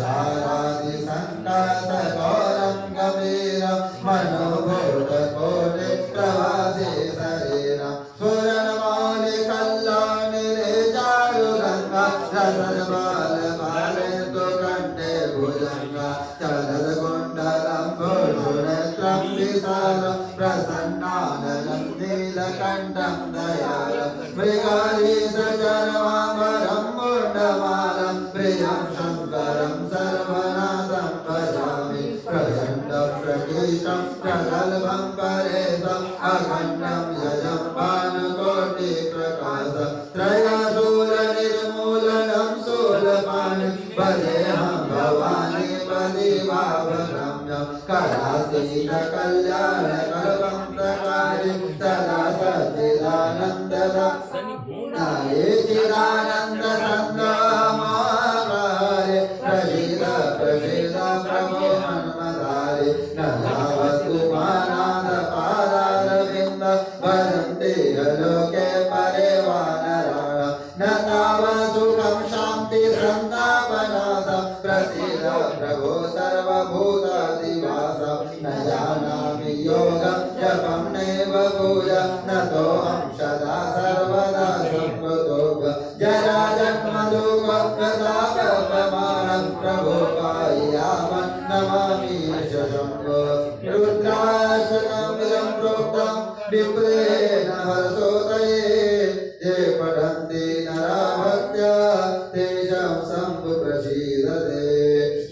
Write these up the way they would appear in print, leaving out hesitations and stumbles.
तुषारादि संकाश गौरम गंभीरम मनोभूत कोटि प्रवासी शरीरम सुरनमौलि कल्याणि रे चारु गंगा रसद बाल बाले तो कंठे भुजंगा चरद कुंडलम भूषुनेत्रम विशालम प्रसन्नाननं नीलकंठं दयालम मृगारीशचरवामरं मुण्डमालं प्रियं शंकरं सर्वनाथं भजामि प्रचण्डं प्रकीर्तं प्रगल्भं परेशम् अखण्डं यजं भानुकोटिप्रकाशं त्रयशूलनिर्मूलनं शूलपाणिं भजेऽहं भवानी पदिवावरम्यं कलासीतकल्याणकल्पं प्रकारिं सदा सच्चिदानन्ददा नाये चिदानन्दसन्दमाकारे प्रसीद प्रसीद प्रभो मन्मधारे नतावस्तुमानाद पादारविन्द भजन्ते लोके परे वानराः न ताव सुखं शान्ति सन्तापनाशं प्रसीद प्रभो सर्वभूताधिवास न जानामि योगं जपं नैव भूय नतोऽहं सदा सर्वदा संकृतोऽग जरा जन्म दुःखप्रतापमानं प्रभो पायामं नमामि शशंभो रुद्राष्टकमिदं प्रोक्तं विप्रेण हर्षोदये ये पठन्ति नरा भक्त्या तेषां सम्प्रसीदते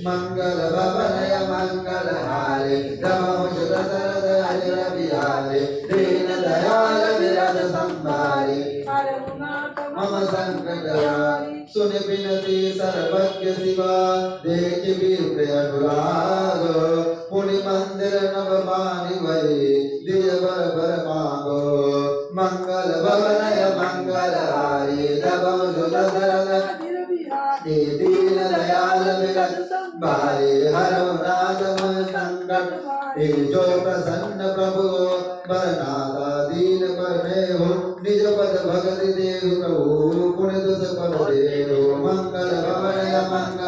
मंगलभवनय मंगलहारे रमोषुतशरद हरिरविहारे दीनदयाल विरद संभारे मम संकटहारी सुन विनती सर्वज्ञ शिवा देख वीर अनुराग पुनि मंदिर नवमानि वै दिय वर वर मांगो मंगल भवनय मंगलहारी रमोषुतशरद दीन दयाल विरद संभारे हरो नाथ मन संकट जो प्रसन्न प्रभु बरनाथा दीन पर में हो निज पद भगति देव प्रभु पुण्य दुष पर देव मंगल भवन मंगल